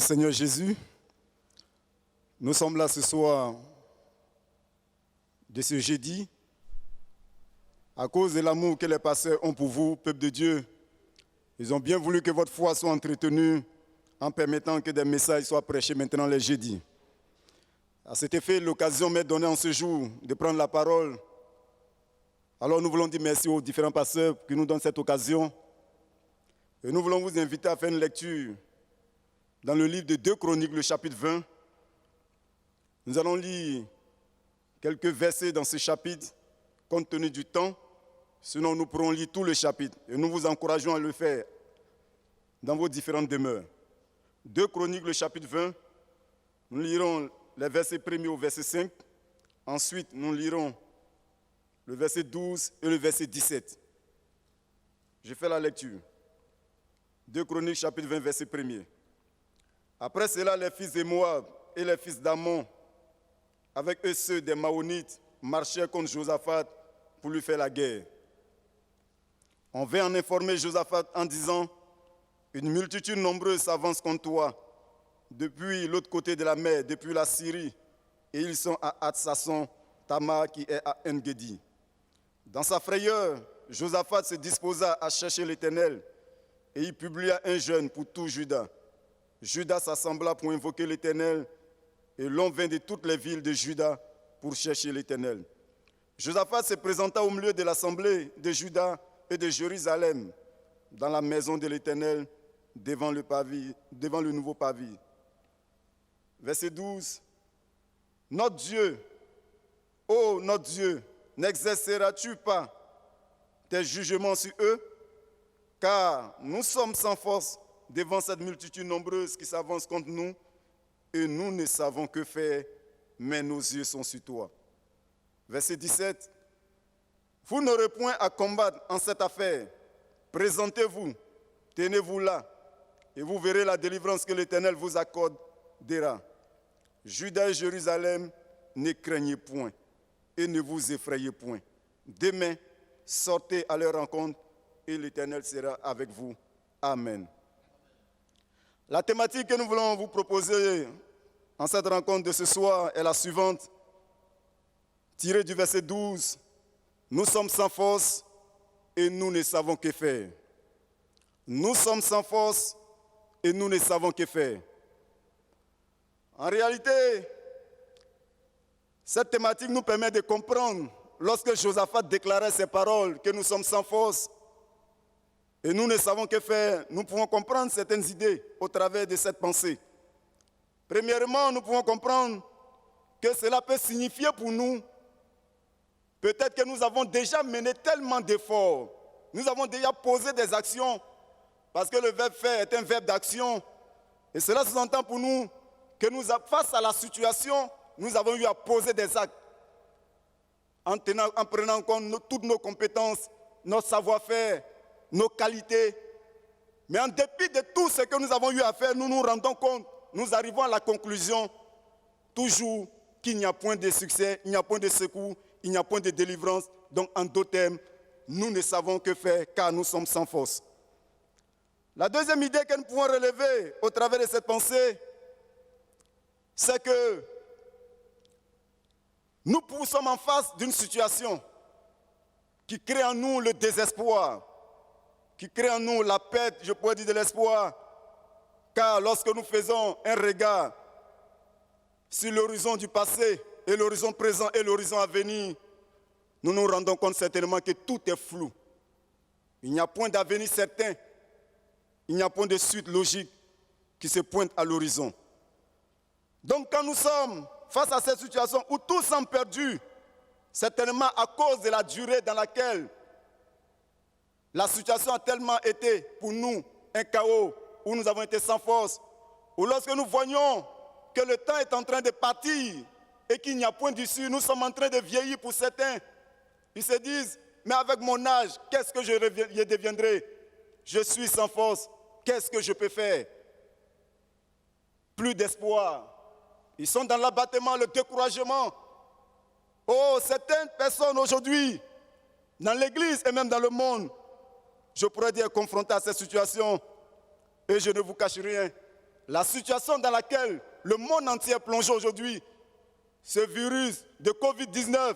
Seigneur Jésus. Nous sommes là ce soir de ce jeudi à cause de l'amour que les pasteurs ont pour vous, peuple de Dieu. Ils ont bien voulu que votre foi soit entretenue en permettant que des messages soient prêchés maintenant les jeudis. À cet effet, l'occasion m'est donnée en ce jour de prendre la parole. Alors nous voulons dire merci aux différents pasteurs qui nous donnent cette occasion. Et nous voulons vous inviter à faire une lecture dans le livre de 2 Chroniques, le chapitre 20. Nous allons lire quelques versets dans ce chapitre, compte tenu du temps. Sinon, nous pourrons lire tout le chapitre. Et nous vous encourageons à le faire dans vos différentes demeures. 2 Chroniques, le chapitre 20. Nous lirons les versets 1er au verset 5. Ensuite, nous lirons le verset 12 et le verset 17. Je fais la lecture. 2 Chroniques, chapitre 20, verset 1er. Après cela, les fils de Moab et les fils d'Ammon, avec eux ceux des Maonites, marchèrent contre Josaphat pour lui faire la guerre. On vint en informer Josaphat en disant « Une multitude nombreuse s'avance contre toi, depuis l'autre côté de la mer, depuis la Syrie, et ils sont à Hatsasson, Tamar qui est à En-Gedi. » Dans sa frayeur, Josaphat se disposa à chercher l'Éternel, et il publia un jeûne pour tout Juda. Juda s'assembla pour invoquer l'Éternel, et l'on vint de toutes les villes de Juda pour chercher l'Éternel. Josaphat se présenta au milieu de l'assemblée de Juda et de Jérusalem, dans la maison de l'Éternel, devant le nouveau pavis. Verset 12. Notre Dieu, ô notre Dieu, n'exerceras-tu pas tes jugements sur eux? Car nous sommes sans force devant cette multitude nombreuse qui s'avance contre nous, et nous ne savons que faire, mais nos yeux sont sur toi. Verset 17. Vous n'aurez point à combattre en cette affaire. Présentez-vous, tenez-vous là, et vous verrez la délivrance que l'Éternel vous accordera. Juda et Jérusalem, ne craignez point et ne vous effrayez point. Demain, sortez à leur rencontre et l'Éternel sera avec vous. Amen. La thématique que nous voulons vous proposer en cette rencontre de ce soir est la suivante, tirée du verset 12. Nous sommes sans force et nous ne savons que faire. Nous sommes sans force et nous ne savons que faire. En réalité, cette thématique nous permet de comprendre, lorsque Josaphat déclarait ces paroles, que nous sommes sans force et nous ne savons que faire, nous pouvons comprendre certaines idées au travers de cette pensée. Premièrement, nous pouvons comprendre que cela peut signifier pour nous, peut-être que nous avons déjà mené tellement d'efforts, nous avons déjà posé des actions, parce que le verbe faire est un verbe d'action, et cela sous-entend pour nous que face à la situation, nous avons eu à poser des actes, en prenant en compte toutes nos compétences, notre savoir-faire, nos qualités. Mais en dépit de tout ce que nous avons eu à faire, nous nous rendons compte, nous arrivons à la conclusion, toujours qu'il n'y a point de succès, il n'y a point de secours, il n'y a point de délivrance. Donc en d'autres termes, nous ne savons que faire car nous sommes sans force. La deuxième idée que nous pouvons relever au travers de cette pensée, c'est que nous sommes en face d'une situation qui crée en nous le désespoir, qui crée en nous la perte, je pourrais dire, de l'espoir. Car lorsque nous faisons un regard sur l'horizon du passé et l'horizon présent et l'horizon à venir, nous nous rendons compte certainement que tout est flou. Il n'y a point d'avenir certain, il n'y a point de suite logique qui se pointe à l'horizon. Donc quand nous sommes face à cette situation où tout semble perdu, certainement à cause de la durée dans laquelle la situation a tellement été pour nous un chaos, où nous avons été sans force, ou lorsque nous voyons que le temps est en train de partir et qu'il n'y a point d'issue, nous sommes en train de vieillir pour certains. Ils se disent, mais avec mon âge, qu'est-ce que je deviendrai? Je suis sans force, qu'est-ce que je peux faire? Plus d'espoir. Ils sont dans l'abattement, le découragement. Oh, certaines personnes aujourd'hui, dans l'église et même dans le monde, je pourrais dire confrontées à cette situation. Et je ne vous cache rien, la situation dans laquelle le monde entier est plongé aujourd'hui, ce virus de Covid-19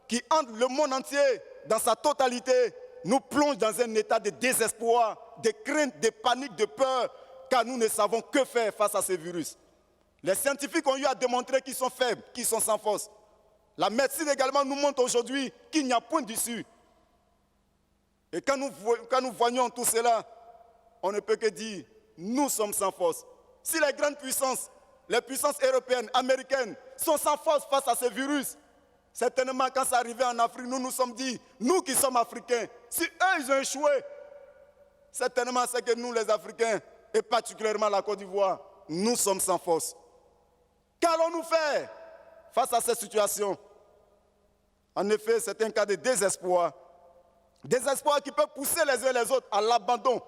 qui hante le monde entier dans sa totalité, nous plonge dans un état de désespoir, de crainte, de panique, de peur, car nous ne savons que faire face à ce virus. Les scientifiques ont eu à démontrer qu'ils sont faibles, qu'ils sont sans force. La médecine également nous montre aujourd'hui qu'il n'y a point d'issue. Et quand nous voyons tout cela, on ne peut que dire, nous sommes sans force. Si les grandes puissances, les puissances européennes, américaines, sont sans force face à ce virus, certainement quand c'est arrivé en Afrique, nous nous sommes dit, nous qui sommes Africains, si eux ils ont échoué, certainement c'est que nous les Africains, et particulièrement la Côte d'Ivoire, nous sommes sans force. Qu'allons-nous faire face à cette situation? En effet, c'est un cas de désespoir. Désespoir qui peut pousser les uns et les autres à l'abandon.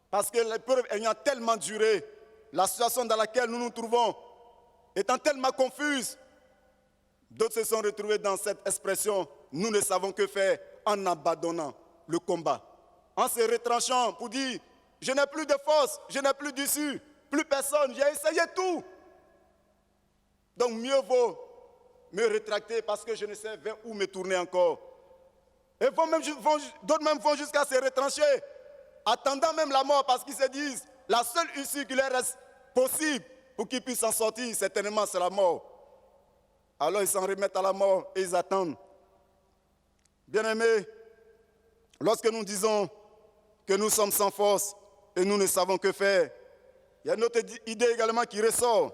Parce que l'épreuve ayant tellement duré, la situation dans laquelle nous nous trouvons étant tellement confuse, d'autres se sont retrouvés dans cette expression, nous ne savons que faire en abandonnant le combat. En se retranchant pour dire, je n'ai plus de force, je n'ai plus d'issue, plus personne, j'ai essayé tout. Donc mieux vaut me rétracter parce que je ne sais vers où me tourner encore. Et d'autres même vont jusqu'à se retrancher, attendant même la mort parce qu'ils se disent, la seule issue qui leur reste possible pour qu'ils puissent s'en sortir, certainement c'est la mort. Alors ils s'en remettent à la mort et ils attendent. Bien-aimés, lorsque nous disons que nous sommes sans force et nous ne savons que faire, il y a une autre idée également qui ressort.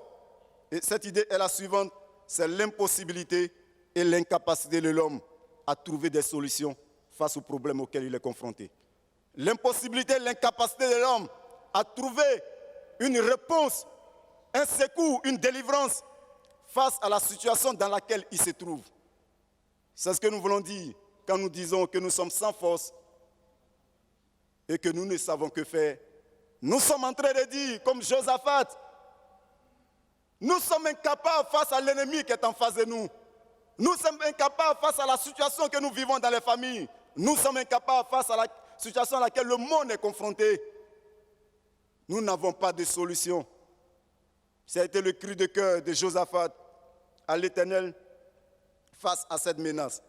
Et cette idée est la suivante, c'est l'impossibilité et l'incapacité de l'homme à trouver des solutions face aux problèmes auxquels il est confronté. L'impossibilité et l'incapacité de l'homme à trouver une réponse, un secours, une délivrance face à la situation dans laquelle il se trouve. C'est ce que nous voulons dire quand nous disons que nous sommes sans force et que nous ne savons que faire. Nous sommes en train de dire, comme Josaphat, nous sommes incapables face à l'ennemi qui est en face de nous. Nous sommes incapables face à la situation que nous vivons dans les familles. Nous sommes incapables face à la situation à laquelle le monde est confronté. Nous n'avons pas de solution. Ça a été le cri de cœur de Josaphat à l'Éternel face à cette menace.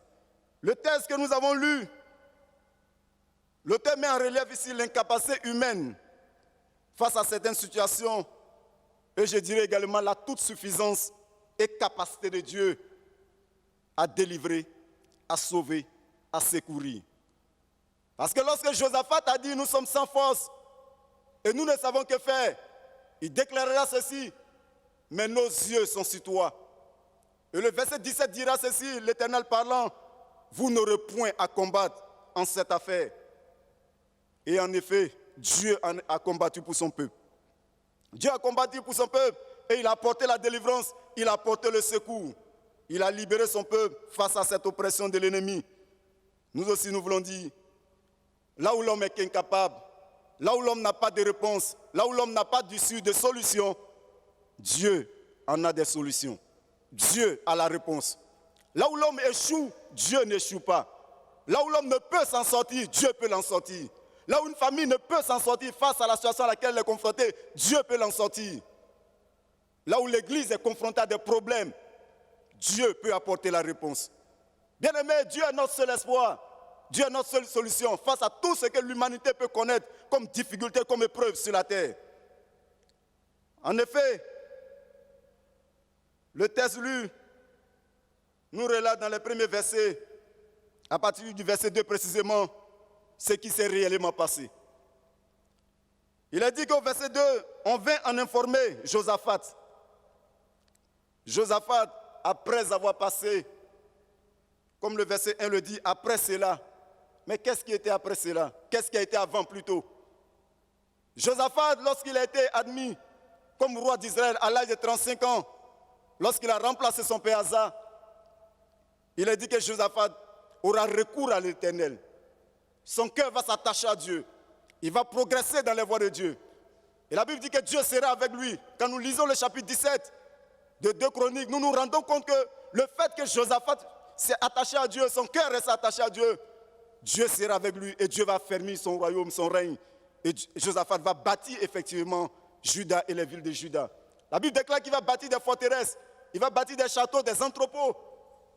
Le texte que nous avons lu, l'auteur met en relief ici l'incapacité humaine face à certaines situations et je dirais également la toute suffisance et capacité de Dieu à délivrer, à sauver, à secourir. Parce que lorsque Josaphat a dit nous sommes sans force et nous ne savons que faire, il déclarera ceci, mais nos yeux sont sur toi. Et le verset 17 dira ceci, l'Éternel parlant, vous n'aurez point à combattre en cette affaire. Et en effet, Dieu a combattu pour son peuple. Dieu a combattu pour son peuple et il a apporté la délivrance, il a apporté le secours. Il a libéré son peuple face à cette oppression de l'ennemi. Nous aussi, nous voulons dire, là où l'homme est incapable, là où l'homme n'a pas de réponse, là où l'homme n'a pas d'issue, de solution, Dieu en a des solutions. Dieu a la réponse. Là où l'homme échoue, Dieu n'échoue pas. Là où l'homme ne peut s'en sortir, Dieu peut l'en sortir. Là où une famille ne peut s'en sortir face à la situation à laquelle elle est confrontée, Dieu peut l'en sortir. Là où l'Église est confrontée à des problèmes, Dieu peut apporter la réponse. Bien-aimé, Dieu est notre seul espoir. Dieu est notre seule solution face à tout ce que l'humanité peut connaître comme difficulté, comme épreuve sur la terre. En effet, le texte lu nous relate dans les premiers versets, à partir du verset 2 précisément, ce qui s'est réellement passé. Il a dit qu'au verset 2, on vint en informer Josaphat. Josaphat, après avoir passé, comme le verset 1 le dit, après cela. Mais qu'est-ce qui était après cela? Qu'est-ce qui a été avant plutôt? Josaphat, lorsqu'il a été admis comme roi d'Israël à l'âge de 35 ans, lorsqu'il a remplacé son père Asa, il a dit que Josaphat aura recours à l'Éternel. Son cœur va s'attacher à Dieu. Il va progresser dans les voies de Dieu. Et la Bible dit que Dieu sera avec lui. Quand nous lisons le chapitre 17 de 2 Chroniques, nous nous rendons compte que le fait que Josaphat s'est attaché à Dieu, son cœur reste attaché à Dieu, Dieu sera avec lui et Dieu va fermer son royaume, son règne. Et Josaphat va bâtir effectivement Juda et les villes de Juda. La Bible déclare qu'il va bâtir des forteresses, il va bâtir des châteaux, des entrepôts.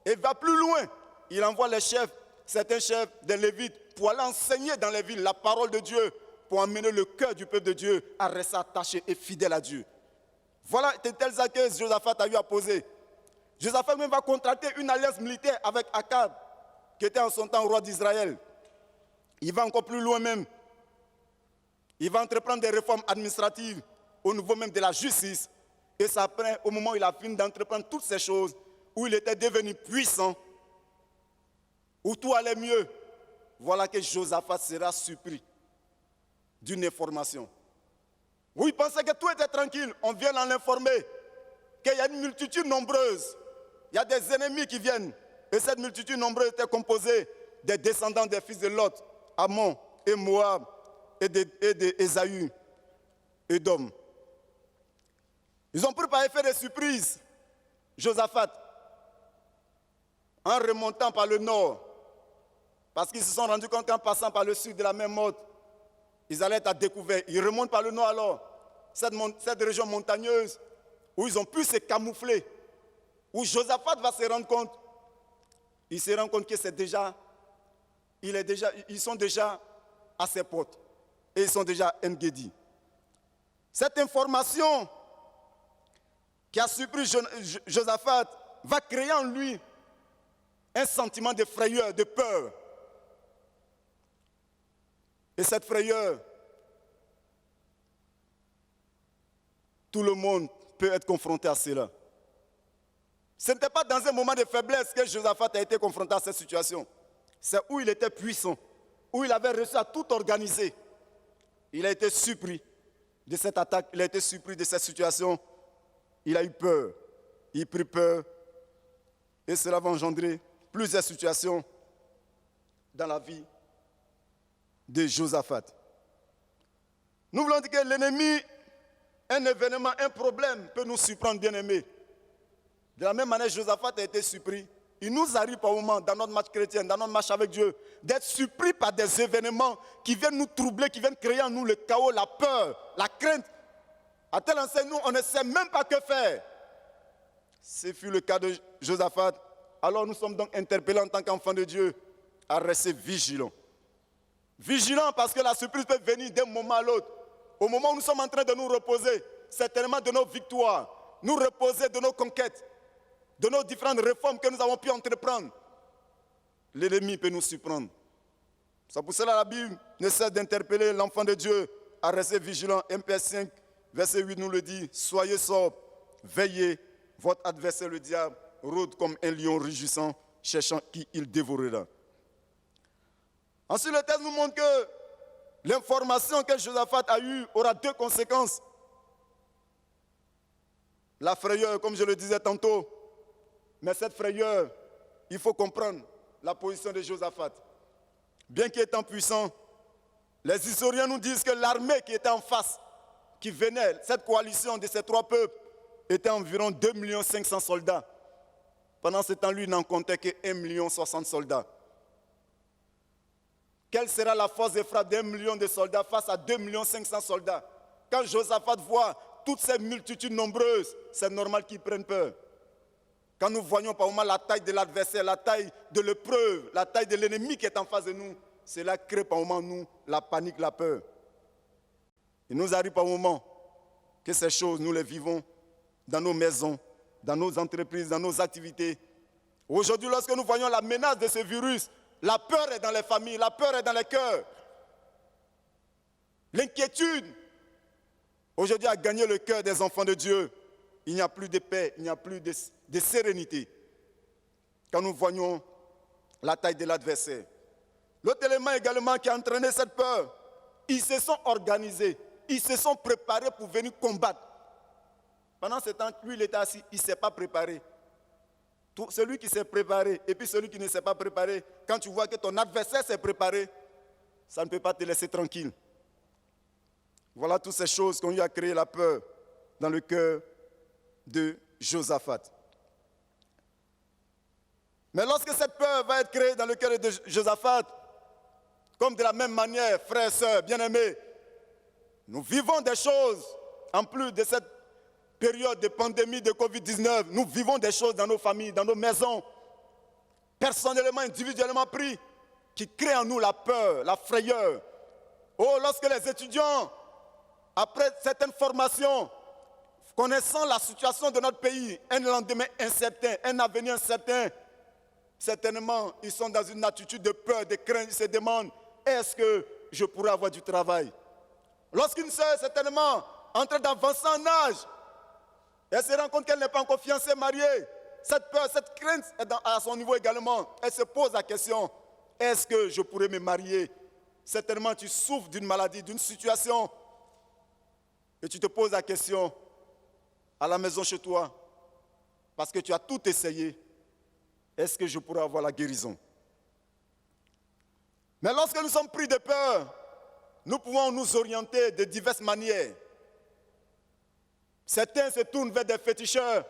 Et il va plus loin. Il envoie les chefs, certains chefs des Lévites, pour aller enseigner dans les villes la parole de Dieu, pour amener le cœur du peuple de Dieu à rester attaché et fidèle à Dieu. Voilà de tels actes que Josaphat a eu à poser. Josaphat même va contracter une alliance militaire avec Akab, qui était en son temps roi d'Israël. Il va encore plus loin même. Il va entreprendre des réformes administratives au niveau même de la justice. Et ça après, au moment où il a fini d'entreprendre toutes ces choses, où il était devenu puissant, où tout allait mieux, voilà que Josaphat sera surpris d'une information. Où il pensait que tout était tranquille, on vient en informer qu'il y a une multitude nombreuse, il y a des ennemis qui viennent. Et cette multitude nombreuse était composée des descendants des fils de Lot, Ammon et Moab, et d'Ésaü et d'Om. Ils ont pris par effet de surprise Josaphat en remontant par le nord, parce qu'ils se sont rendus compte qu'en passant par le sud de la même mode, ils allaient être à découvert. Ils remontent par le nord alors, cette région montagneuse où ils ont pu se camoufler, où Josaphat va se rendre compte, il se rend compte que ils sont déjà à ses portes et ils sont déjà En-Gedi. Cette information qui a surpris Josaphat va créer en lui un sentiment de frayeur, de peur. Et cette frayeur, tout le monde peut être confronté à cela. Ce n'était pas dans un moment de faiblesse que Josaphat a été confronté à cette situation. C'est où il était puissant, où il avait réussi à tout organiser. Il a été surpris de cette attaque, il a été surpris de cette situation. Il a eu peur, il prit peur. Et cela va engendrer plusieurs situations dans la vie de Josaphat. Nous voulons dire que l'ennemi, un événement, un problème peut nous surprendre, bien-aimés. De la même manière, Josaphat a été surpris. Il nous arrive par moments, dans notre marche chrétienne, dans notre marche avec Dieu, d'être surpris par des événements qui viennent nous troubler, qui viennent créer en nous le chaos, la peur, la crainte. À tel enseigne, nous, on ne sait même pas que faire. Ce fut le cas de Josaphat. Alors nous sommes donc interpellés en tant qu'enfants de Dieu à rester vigilants. Vigilants parce que la surprise peut venir d'un moment à l'autre. Au moment où nous sommes en train de nous reposer, certainement de nos victoires, nous reposer de nos conquêtes, de nos différentes réformes que nous avons pu entreprendre, l'ennemi peut nous surprendre. C'est pour cela que la Bible ne cesse d'interpeller l'enfant de Dieu à rester vigilant. 1 Pierre 5, verset 8 nous le dit, soyez sobres, veillez, votre adversaire le diable rôde comme un lion rugissant, cherchant qui il dévorera. Ensuite, le texte nous montre que l'information que Josaphat a eue aura deux conséquences. La frayeur, comme je le disais tantôt, mais cette frayeur, il faut comprendre la position de Josaphat. Bien qu'étant puissant, les historiens nous disent que l'armée qui était en face, qui venait, cette coalition de ces trois peuples, était environ 2 500 000 soldats. Pendant ce temps, lui, il n'en comptait que 1 060 000 soldats. Quelle sera la force de frappe d'1 million de soldats face à 2 500 000 soldats? Quand Josaphat voit toutes ces multitudes nombreuses, c'est normal qu'ils prennent peur. Quand nous voyons par moment la taille de l'adversaire, la taille de l'épreuve, la taille de l'ennemi qui est en face de nous, cela crée par moment nous la panique, la peur. Il nous arrive par moment que ces choses, nous les vivons dans nos maisons, dans nos entreprises, dans nos activités. Aujourd'hui, lorsque nous voyons la menace de ce virus, la peur est dans les familles, la peur est dans les cœurs. L'inquiétude, aujourd'hui, a gagné le cœur des enfants de Dieu. Il n'y a plus de paix, il n'y a plus de sérénité. Quand nous voyons la taille de l'adversaire. L'autre élément également qui a entraîné cette peur, ils se sont organisés, ils se sont préparés pour venir combattre. Pendant ce temps, lui, il était assis, il ne s'est pas préparé. Celui qui s'est préparé et puis celui qui ne s'est pas préparé, quand tu vois que ton adversaire s'est préparé, ça ne peut pas te laisser tranquille. Voilà toutes ces choses qui ont eu à créer la peur dans le cœur de Josaphat. Mais lorsque cette peur va être créée dans le cœur de Josaphat, comme de la même manière, frères et sœurs bien-aimés, nous vivons des choses en plus de cette période de pandémie de Covid-19, nous vivons des choses dans nos familles, dans nos maisons, personnellement, individuellement pris, qui créent en nous la peur, la frayeur. Oh, lorsque les étudiants, après certaines formations, connaissant la situation de notre pays, un lendemain incertain, un avenir incertain, certainement, ils sont dans une attitude de peur, de crainte. Ils se demandent, est-ce que je pourrais avoir du travail? Lorsqu'une sœur, certainement, en train d'avancer en âge, elle se rend compte qu'elle n'est pas encore fiancée, mariée. Cette peur, cette crainte est à son niveau également. Elle se pose la question, est-ce que je pourrais me marier? Certainement, tu souffres d'une maladie, d'une situation, et tu te poses la question à la maison chez toi, parce que tu as tout essayé. Est-ce que je pourrais avoir la guérison? Mais lorsque nous sommes pris de peur, nous pouvons nous orienter de diverses manières. Certains se tournent vers des féticheurs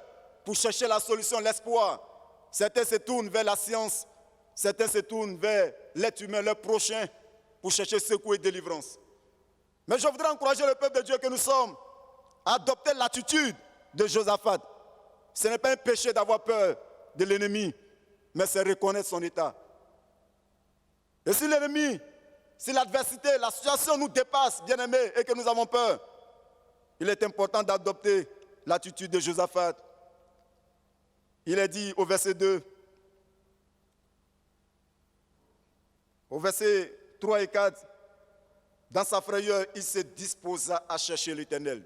pour chercher la solution, l'espoir. Certains se tournent vers la science. Certains se tournent vers l'être humain, leur prochain, pour chercher secours et délivrance. Mais je voudrais encourager le peuple de Dieu que nous sommes à adopter l'attitude de Josaphat. Ce n'est pas un péché d'avoir peur de l'ennemi, mais c'est reconnaître son état. Et si l'ennemi, si l'adversité, la situation nous dépasse, bien-aimés, et que nous avons peur, il est important d'adopter l'attitude de Josaphat. Il est dit au verset 2, au verset 3 et 4, dans sa frayeur, il se disposa à chercher l'Éternel.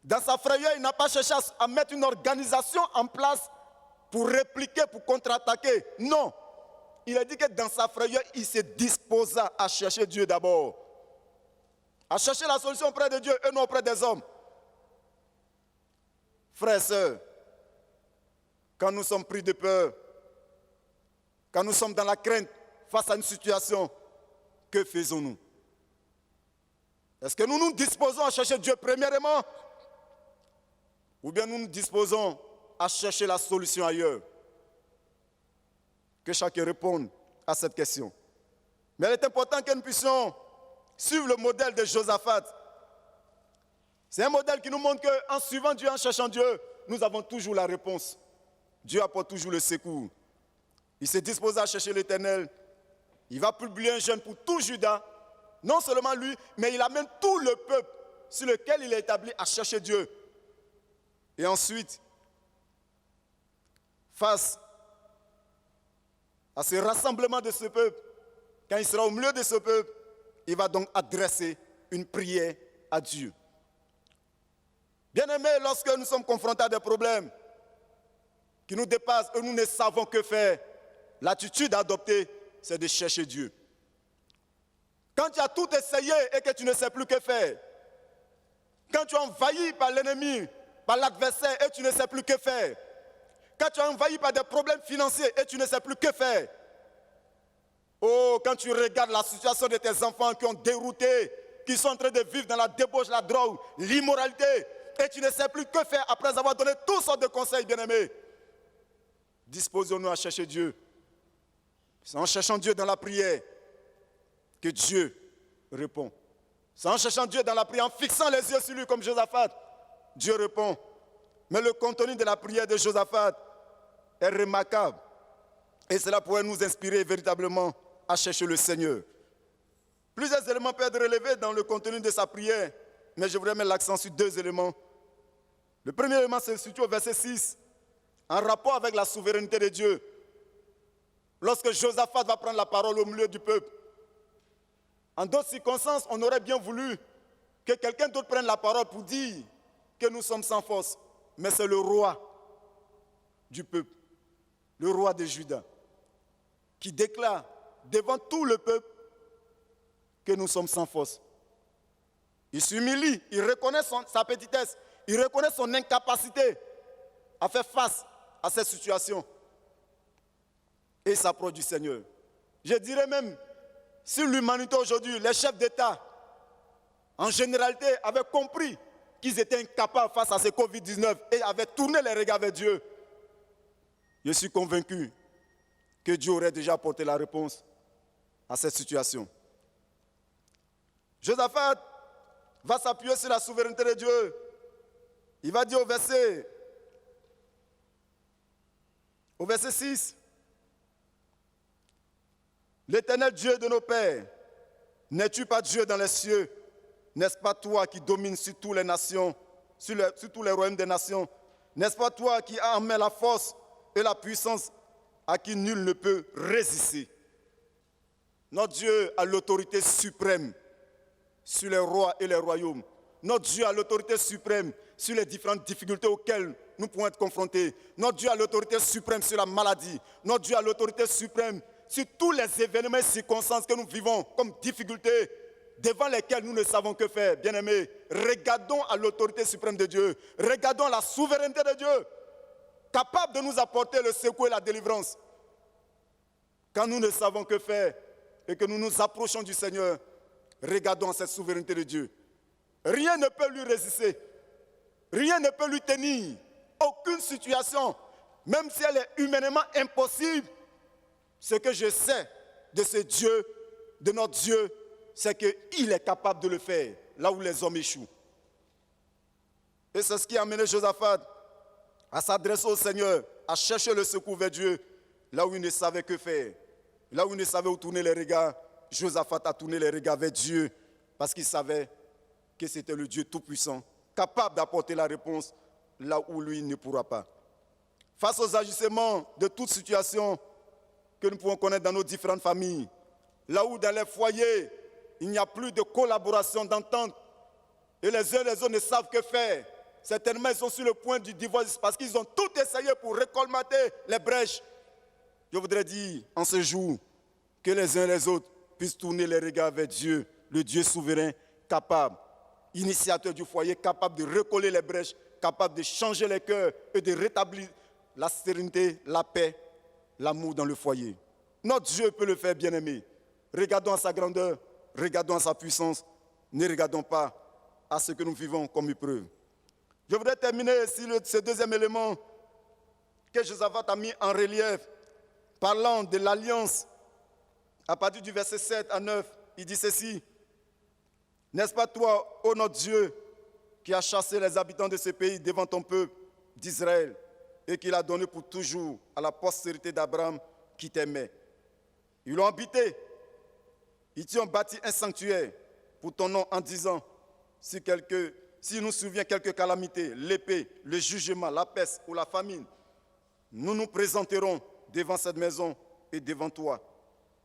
Dans sa frayeur, il n'a pas cherché à mettre une organisation en place pour répliquer, pour contre-attaquer. Non. Il a dit que dans sa frayeur, il se disposa à chercher Dieu d'abord. À chercher la solution auprès de Dieu et non auprès des hommes. Frères et sœurs, quand nous sommes pris de peur, quand nous sommes dans la crainte face à une situation, que faisons-nous? Est-ce que nous nous disposons à chercher Dieu premièrement? Ou bien nous nous disposons à chercher la solution ailleurs? Que chacun réponde à cette question. Mais il est important que nous puissions suivre le modèle de Josaphat. C'est un modèle qui nous montre qu'en suivant Dieu, en cherchant Dieu, nous avons toujours la réponse. Dieu apporte toujours le secours. Il s'est disposé à chercher l'Éternel. Il va publier un jeûne pour tout Juda. Non seulement lui, mais il amène tout le peuple sur lequel il est établi à chercher Dieu. Et ensuite, face à ce rassemblement de ce peuple, quand il sera au milieu de ce peuple, il va donc adresser une prière à Dieu. Bien-aimés, lorsque nous sommes confrontés à des problèmes qui nous dépassent et nous ne savons que faire, l'attitude à adopter, c'est de chercher Dieu. Quand tu as tout essayé et que tu ne sais plus que faire, quand tu es envahi par l'ennemi, par l'adversaire et tu ne sais plus que faire, quand tu es envahi par des problèmes financiers et tu ne sais plus que faire, oh, quand tu regardes la situation de tes enfants qui ont dérouté, qui sont en train de vivre dans la débauche, la drogue, l'immoralité, et tu ne sais plus que faire après avoir donné toutes sortes de conseils, bien-aimés, disposons-nous à chercher Dieu. C'est en cherchant Dieu dans la prière que Dieu répond. C'est en cherchant Dieu dans la prière, en fixant les yeux sur lui comme Josaphat, Dieu répond. Mais le contenu de la prière de Josaphat est remarquable. Et cela pourrait nous inspirer véritablement à chercher le Seigneur. Plusieurs éléments peuvent être relevés dans le contenu de sa prière, mais je voudrais mettre l'accent sur deux éléments. Le premier élément, c'est surtout au verset 6, en rapport avec la souveraineté de Dieu. Lorsque Josaphat va prendre la parole au milieu du peuple, en d'autres circonstances, on aurait bien voulu que quelqu'un d'autre prenne la parole pour dire que nous sommes sans force. Mais c'est le roi du peuple, le roi de Juda, qui déclare devant tout le peuple que nous sommes sans force. Il s'humilie, il reconnaît sa petitesse, il reconnaît son incapacité à faire face à cette situation. Et il s'approche du Seigneur. Je dirais même, si l'humanité aujourd'hui, les chefs d'État, en généralité, avaient compris qu'ils étaient incapables face à ce Covid-19 et avaient tourné les regards vers Dieu, je suis convaincu que Dieu aurait déjà apporté la réponse à cette situation. Josaphat va s'appuyer sur la souveraineté de Dieu. Il va dire au verset 6, l'Éternel Dieu de nos pères, n'es-tu pas Dieu dans les cieux? N'est-ce pas toi qui domines sur toutes les nations, sur tous les royaumes des nations? N'est-ce pas toi qui as en main la force et la puissance à qui nul ne peut résister? Notre Dieu a l'autorité suprême sur les rois et les royaumes. Notre Dieu a l'autorité suprême sur les différentes difficultés auxquelles nous pouvons être confrontés. Notre Dieu a l'autorité suprême sur la maladie. Notre Dieu a l'autorité suprême sur tous les événements et circonstances que nous vivons comme difficultés devant lesquelles nous ne savons que faire. Bien-aimés, regardons à l'autorité suprême de Dieu. Regardons à la souveraineté de Dieu, capable de nous apporter le secours et la délivrance. Quand nous ne savons que faire et que nous nous approchons du Seigneur, regardons à cette souveraineté de Dieu. Rien ne peut lui résister. Rien ne peut lui tenir. Aucune situation, même si elle est humainement impossible, ce que je sais de ce Dieu, de notre Dieu, c'est qu'il est capable de le faire là où les hommes échouent. Et c'est ce qui a amené Josaphat à s'adresser au Seigneur, à chercher le secours vers Dieu, là où il ne savait que faire, là où il ne savait où tourner les regards. Josaphat a tourné les regards vers Dieu parce qu'il savait que c'était le Dieu Tout-Puissant, capable d'apporter la réponse là où lui ne pourra pas. Face aux agissements de toute situation que nous pouvons connaître dans nos différentes familles, là où dans les foyers, il n'y a plus de collaboration, d'entente, et les uns et les autres ne savent que faire. Certainement, ils sont sur le point du divorce parce qu'ils ont tout essayé pour recolmater les brèches. Je voudrais dire, en ce jour, que les uns et les autres puissent tourner les regards vers Dieu, le Dieu souverain, capable, initiateur du foyer, capable de recoller les brèches, capable de changer les cœurs et de rétablir la sérénité, la paix, l'amour dans le foyer. Notre Dieu peut le faire, bien-aimé. Regardons à sa grandeur, regardons à sa puissance, ne regardons pas à ce que nous vivons comme épreuve. Je voudrais terminer sur ce deuxième élément que Josaphat a mis en relief, parlant de l'alliance. À partir du verset 7 à 9, il dit ceci: n'est-ce pas toi, ô notre Dieu, qui as chassé les habitants de ce pays devant ton peuple d'Israël et qui l'a donné pour toujours à la postérité d'Abraham qui t'aimait? Ils l'ont habité. Ils t'y ont bâti un sanctuaire pour ton nom en disant, si nous survient quelque calamité, l'épée, le jugement, la peste ou la famine, nous nous présenterons devant cette maison et devant toi.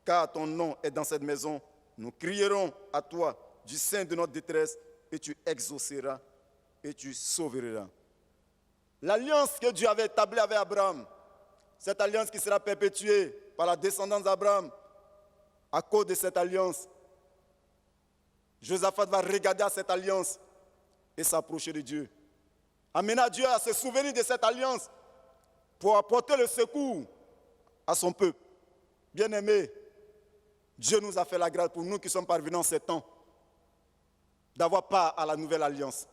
Car ton nom est dans cette maison, nous crierons à toi du sein de notre détresse et tu exauceras et tu sauveras. L'alliance que Dieu avait établie avec Abraham, cette alliance qui sera perpétuée par la descendance d'Abraham, à cause de cette alliance, Josaphat va regarder à cette alliance et s'approcher de Dieu. Amener Dieu à se souvenir de cette alliance pour apporter le secours à son peuple. Bien-aimés, Dieu nous a fait la grâce pour nous qui sommes parvenus en ces temps d'avoir part à la nouvelle alliance.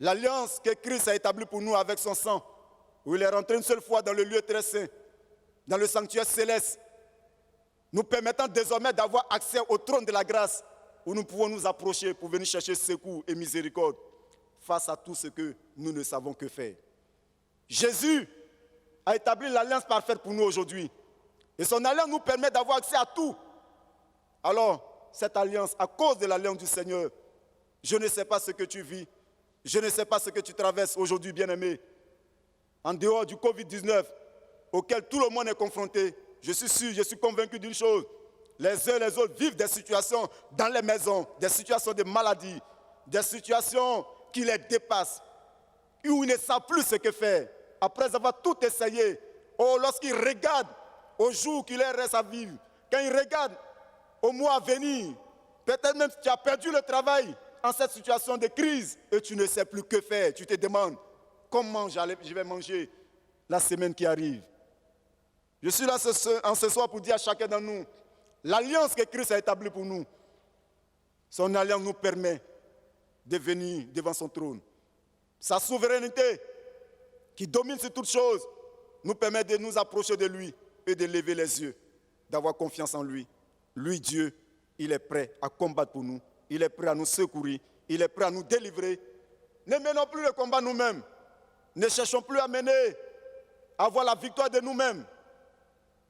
L'alliance que Christ a établie pour nous avec son sang, où il est rentré une seule fois dans le lieu très saint, dans le sanctuaire céleste, nous permettant désormais d'avoir accès au trône de la grâce, où nous pouvons nous approcher pour venir chercher secours et miséricorde face à tout ce que nous ne savons que faire. Jésus a établi l'alliance parfaite pour nous aujourd'hui. Et son alliance nous permet d'avoir accès à tout. Alors, cette alliance, à cause de l'alliance du Seigneur, je ne sais pas ce que tu vis, je ne sais pas ce que tu traverses aujourd'hui, bien-aimé. En dehors du Covid-19, auquel tout le monde est confronté, je suis sûr, je suis convaincu d'une chose. Les uns et les autres vivent des situations dans les maisons, des situations de maladie, des situations qui les dépassent, où ils ne savent plus ce que faire. Après avoir tout essayé, lorsqu'ils regardent au jour qu'il leur reste à vivre, quand ils regardent au mois à venir, peut-être même tu as perdu le travail en cette situation de crise et tu ne sais plus que faire. Tu te demandes comment je vais manger la semaine qui arrive. Je suis là ce soir pour dire à chacun d'entre nous, l'alliance que Christ a établie pour nous, son alliance nous permet de venir devant son trône. Sa souveraineté, qui domine sur toutes choses, nous permet de nous approcher de lui et de lever les yeux, d'avoir confiance en lui. Lui, Dieu, il est prêt à combattre pour nous, il est prêt à nous secourir, il est prêt à nous délivrer. Ne menons plus le combat nous-mêmes. Ne cherchons plus à mener, à avoir la victoire de nous-mêmes.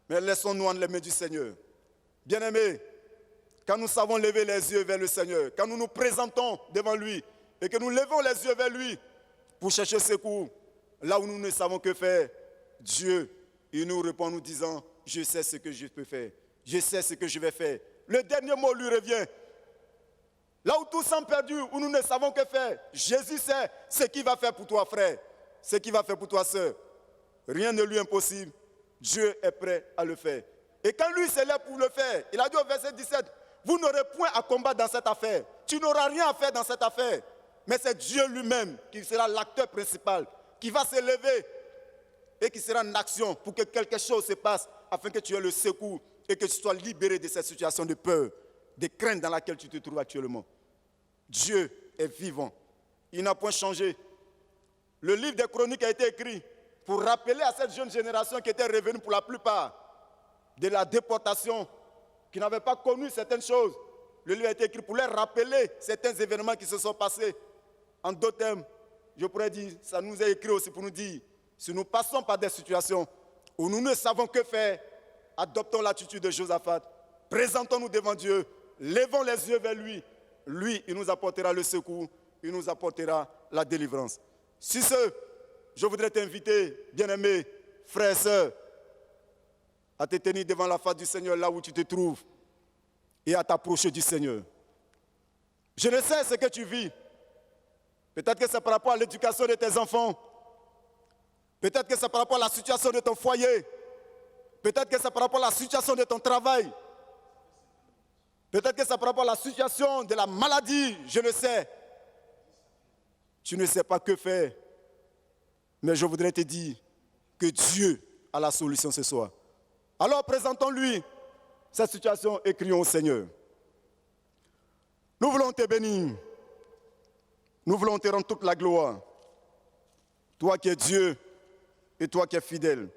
Mais laissons-nous en les mains du Seigneur. Bien-aimés, quand nous savons lever les yeux vers le Seigneur, quand nous nous présentons devant lui et que nous levons les yeux vers lui pour chercher secours, là où nous ne savons que faire, Dieu, il nous répond en nous disant, je sais ce que je peux faire, je sais ce que je vais faire. Le dernier mot lui revient. Là où tous sont perdus, où nous ne savons que faire, Jésus sait ce qu'il va faire pour toi, frère, ce qu'il va faire pour toi, sœur. Rien ne lui est impossible. Dieu est prêt à le faire. Et quand lui s'est là pour le faire, il a dit au verset 17, vous n'aurez point à combattre dans cette affaire. Tu n'auras rien à faire dans cette affaire. Mais c'est Dieu lui-même qui sera l'acteur principal, qui va se lever et qui sera en action pour que quelque chose se passe afin que tu aies le secours et que tu sois libéré de cette situation de peur, de crainte dans laquelle tu te trouves actuellement. Dieu est vivant. Il n'a point changé. Le livre des Chroniques a été écrit pour rappeler à cette jeune génération qui était revenue pour la plupart de la déportation, qui n'avait pas connu certaines choses. Le livre a été écrit pour leur rappeler certains événements qui se sont passés. En d'autres termes, je pourrais dire, ça nous est écrit aussi pour nous dire, si nous passons par des situations où nous ne savons que faire, adoptons l'attitude de Josaphat, présentons-nous devant Dieu, levons les yeux vers lui. Lui, il nous apportera le secours, il nous apportera la délivrance. Sur ce, je voudrais t'inviter, bien-aimés, frères et sœurs, à te tenir devant la face du Seigneur là où tu te trouves et à t'approcher du Seigneur. Je ne sais ce que tu vis. Peut-être que c'est par rapport à l'éducation de tes enfants. Peut-être que c'est par rapport à la situation de ton foyer. Peut-être que c'est par rapport à la situation de ton travail. Peut-être que c'est par rapport à la situation de la maladie. Je le sais. Tu ne sais pas que faire. Mais je voudrais te dire que Dieu a la solution ce soir. Alors présentons-lui cette situation et crions au Seigneur. Nous voulons te bénir. Nous voulons te rendre toute la gloire. Toi qui es Dieu et toi qui es fidèle.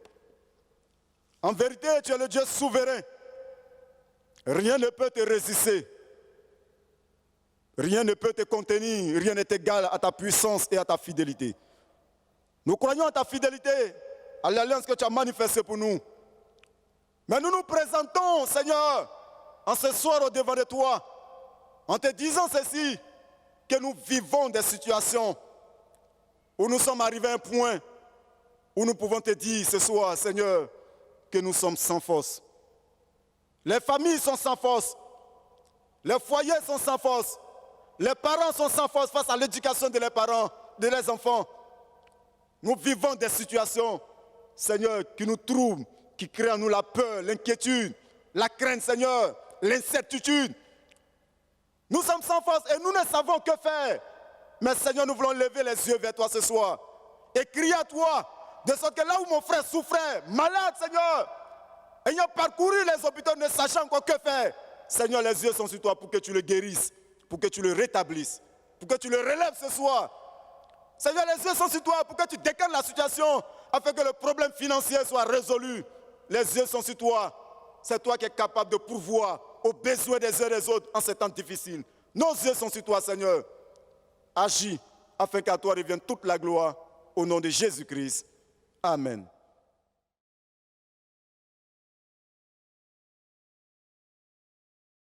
En vérité, tu es le Dieu souverain. Rien ne peut te résister. Rien ne peut te contenir. Rien n'est égal à ta puissance et à ta fidélité. Nous croyons à ta fidélité, à l'alliance que tu as manifestée pour nous. Mais nous nous présentons, Seigneur, en ce soir au devant de toi, en te disant ceci, que nous vivons des situations où nous sommes arrivés à un point où nous pouvons te dire ce soir, Seigneur, que nous sommes sans force. Les familles sont sans force. Les foyers sont sans force. Les parents sont sans force face à l'éducation de leurs parents, de leurs enfants. Nous vivons des situations, Seigneur, qui nous troublent, qui créent en nous la peur, l'inquiétude, la crainte, Seigneur, l'incertitude. Nous sommes sans force et nous ne savons que faire. Mais Seigneur, nous voulons lever les yeux vers toi ce soir et crier à toi, de sorte que là où mon frère souffrait, malade, Seigneur, ayant parcouru les hôpitaux, ne sachant encore que faire, Seigneur, les yeux sont sur toi pour que tu le guérisses, pour que tu le rétablisses, pour que tu le relèves ce soir. Seigneur, les yeux sont sur toi pour que tu décantes la situation afin que le problème financier soit résolu. Les yeux sont sur toi. C'est toi qui es capable de pourvoir aux besoins des uns et des autres en ces temps difficiles. Nos yeux sont sur toi, Seigneur. Agis afin qu'à toi revienne toute la gloire au nom de Jésus-Christ. Amen.